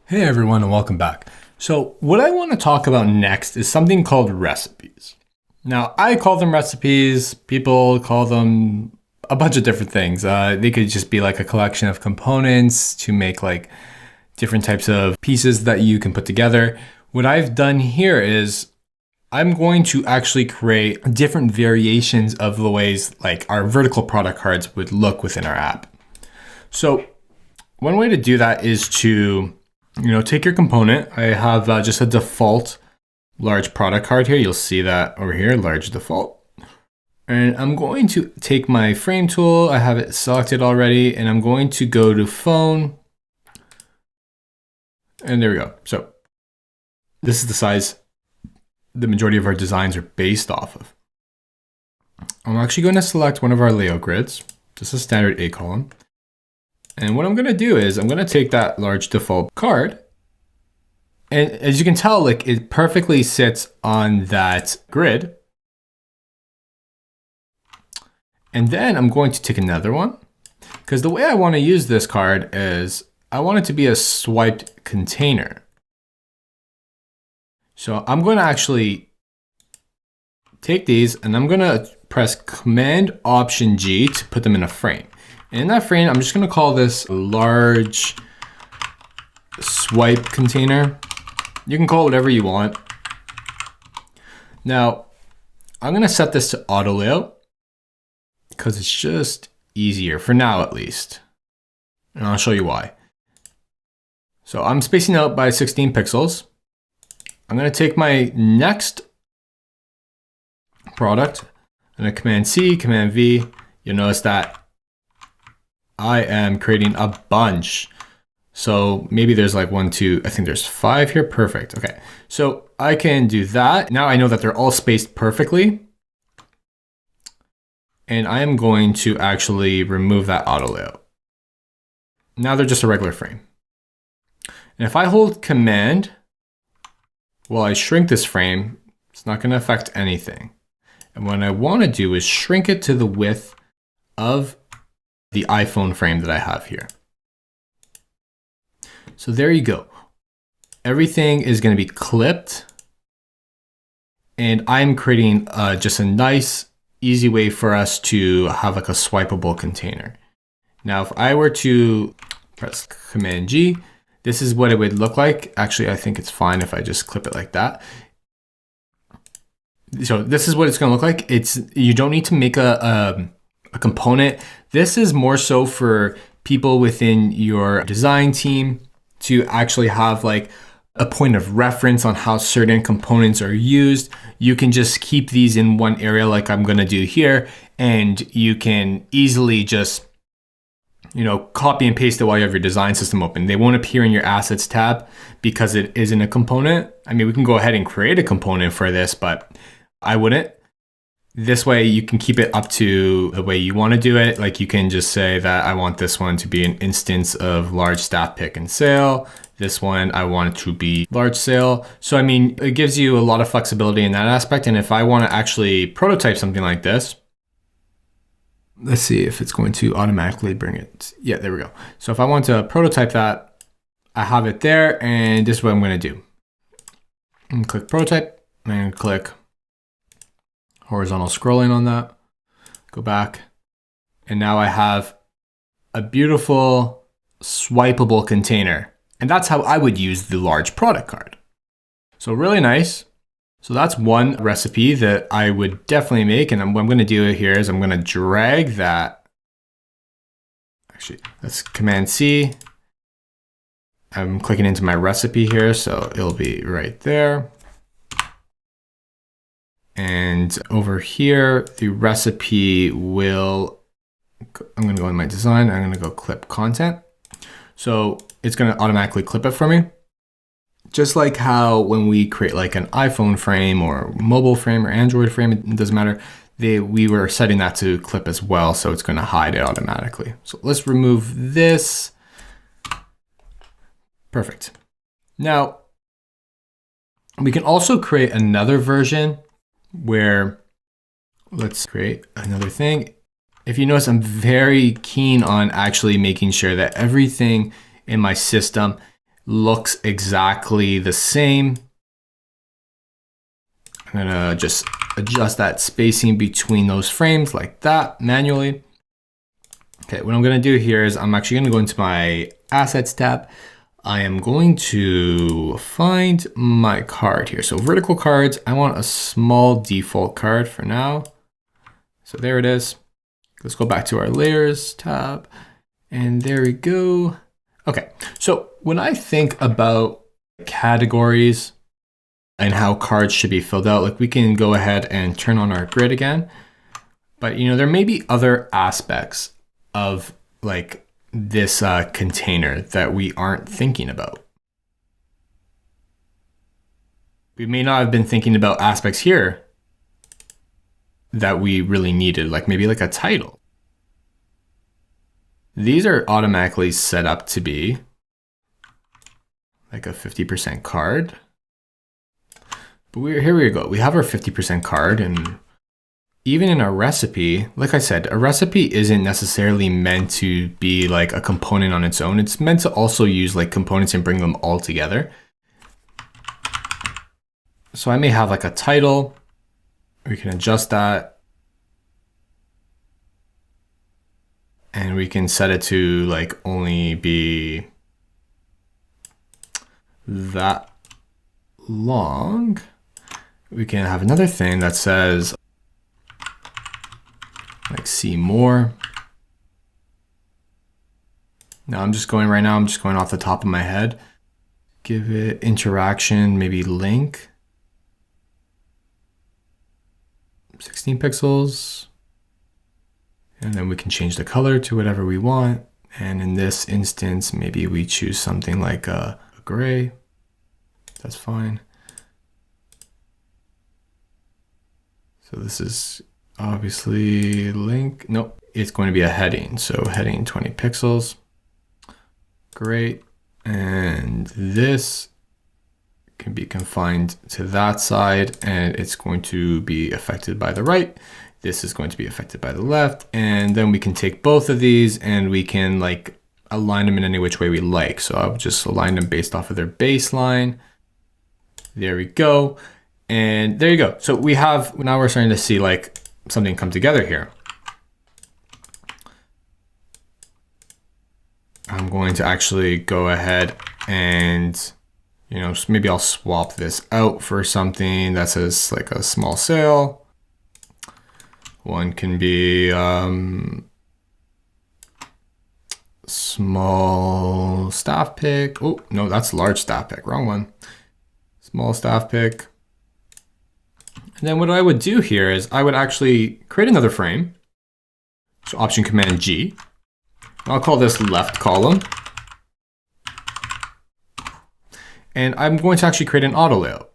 Hey everyone and welcome back. So what I want to talk about next is something called recipes. Now I call them recipes, people call them a bunch of different things. They could just be like a collection of components to make like different types of pieces that you can put together. What I've done here is I'm going to actually create different variations of the ways like our vertical product cards would look within our app. So one way to do that is to take your component. I have just a default large product card here. You'll see that over here, large default. And I'm going to take my frame tool. I have it selected already, and I'm going to go to phone. And there we go. So this is the size the majority of our designs are based off of. I'm actually going to select one of our layout grids, just a standard A column. And what I'm going to do is I'm going to take that large default card. And as you can tell, like it perfectly sits on that grid. And then I'm going to take another one because the way I want to use this card is I want it to be a swiped container. So I'm going to actually take these and I'm going to press Command Option G to put them in a frame. And in that frame, I'm just going to call this large swipe container. You can call it whatever you want. Now, I'm going to set this to auto layout because it's just easier for now, at least. And I'll show you why. So I'm spacing out by 16 pixels. I'm going to take my next product and a Command C, Command V. You'll notice that I am creating a bunch. So maybe there's like 1, 2, I think there's 5 here. Perfect. Okay. So I can do that. Now I know that they're all spaced perfectly. And I am going to actually remove that auto layout. Now they're just a regular frame. And if I hold Command while I shrink this frame, it's not going to affect anything. And what I want to do is shrink it to the width of the iPhone frame that I have here. So there you go. Everything is going to be clipped. And I'm creating just a nice, easy way for us to have like a swipeable container. Now, if I were to press Command G, this is what it would look like. Actually, I think it's fine if I just clip it like that. So this is what it's going to look like. You don't need to make a component. This is more so for people within your design team to actually have like a point of reference on how certain components are used. You can just keep these in one area like I'm going to do here, and you can easily just copy and paste it while you have your design system open. They won't appear in your assets tab because it isn't a component. I mean, we can go ahead and create a component for this, but I wouldn't. This way you can keep it up to the way you want to do it. Like you can just say that I want this one to be an instance of large staff pick and sale. This one, I want it to be large sale. So, I mean, it gives you a lot of flexibility in that aspect. And if I want to actually prototype something like this, let's see if it's going to automatically bring it. Yeah, there we go. So if I want to prototype that, I have it there, and this is what I'm going to do. And click prototype and click horizontal scrolling on that. Go back. And now I have a beautiful swipeable container. And that's how I would use the large product card. So really nice. So that's one recipe that I would definitely make. And what I'm going to do here is I'm going to drag that. Actually, that's Command C. I'm clicking into my recipe here, so it'll be right there. And over here, the recipe will, I'm going to go in my design. I'm going to go clip content. So it's going to automatically clip it for me. Just like how when we create like an iPhone frame or mobile frame or Android frame, it doesn't matter. We were setting that to clip as well. So it's going to hide it automatically. So let's remove this. Perfect. Now, we can also create another version where let's create another thing. If you notice, I'm very keen on actually making sure that everything in my system looks exactly the same. I'm gonna just adjust that spacing between those frames like that manually. Okay, what I'm gonna do here is I'm actually gonna go into my assets tab. I am going to find my card here. So vertical cards, I want a small default card for now. So there it is. Let's go back to our layers tab and there we go. Okay, so when I think about categories and how cards should be filled out, like we can go ahead and turn on our grid again. But you know, there may be other aspects of like this container that we aren't thinking about. We may not have been thinking about aspects here that we really needed, like maybe like a title. These are automatically set up to be like a 50% card. But here we go. We have our 50% card, and even in our recipe, like I said, a recipe isn't necessarily meant to be like a component on its own. It's meant to also use like components and bring them all together. So I may have like a title. We can adjust that. And we can set it to like only be that long. We can have another thing that says like see more. Now I'm just going off the top of my head. Give it interaction, maybe link. 16 pixels. And then we can change the color to whatever we want. And in this instance, maybe we choose something like a gray. That's fine. So this is obviously link. Nope, it's going to be a heading. So heading 20 pixels. Great. And this can be confined to that side, and it's going to be affected by the right. This is going to be affected by the left. And then we can take both of these and we can like align them in any which way we like. So I'll just align them based off of their baseline. There we go. And there you go. So we have, now we're starting to see like something come together here. I'm going to actually go ahead and, you know, maybe I'll swap this out for something that says like a small sale. One can be small staff pick. Oh, no, that's large staff pick. Wrong one. Small staff pick. And then what I would do here is I would actually create another frame. So Option Command G. I'll call this left column. And I'm going to actually create an auto layout.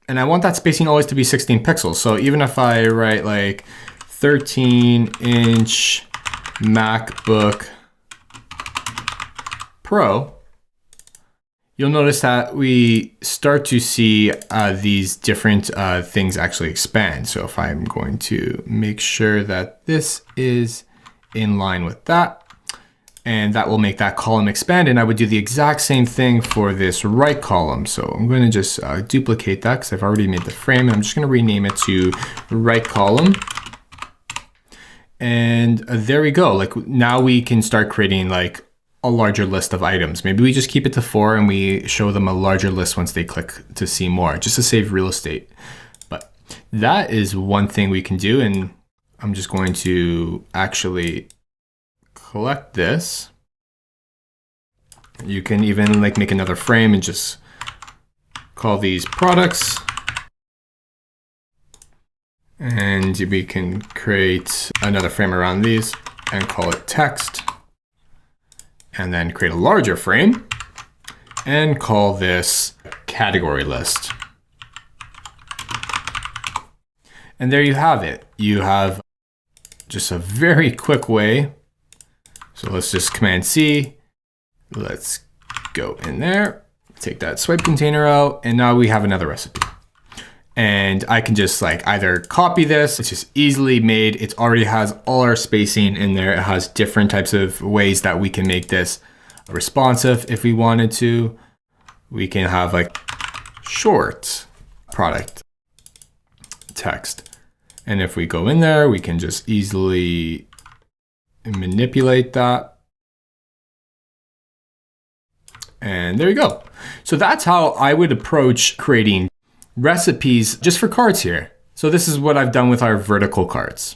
And I want that spacing always to be 16 pixels. So even if I write like 13-inch MacBook Pro, you'll notice that we start to see these different things actually expand. So if I'm going to make sure that this is in line with that, and that will make that column expand. And I would do the exact same thing for this right column. So I'm going to just duplicate that because I've already made the frame, and I'm just going to rename it to right column. And there we go. Like now we can start creating like a larger list of items. Maybe we just keep it to 4 and we show them a larger list once they click to see more, just to save real estate. But that is one thing we can do. And I'm just going to actually collect this. You can even like make another frame and just call these products. And we can create another frame around these and call it text. And then create a larger frame and call this category list. And there you have it. You have just a very quick way. So let's just Command C. Let's go in there, take that swipe container out, and now we have another recipe. And I can just like either copy this, it's just easily made. It already has all our spacing in there. It has different types of ways that we can make this responsive if we wanted to. We can have like short product text. And if we go in there, we can just easily manipulate that. And there you go. So that's how I would approach creating recipes just for cards here. So this is what I've done with our vertical cards.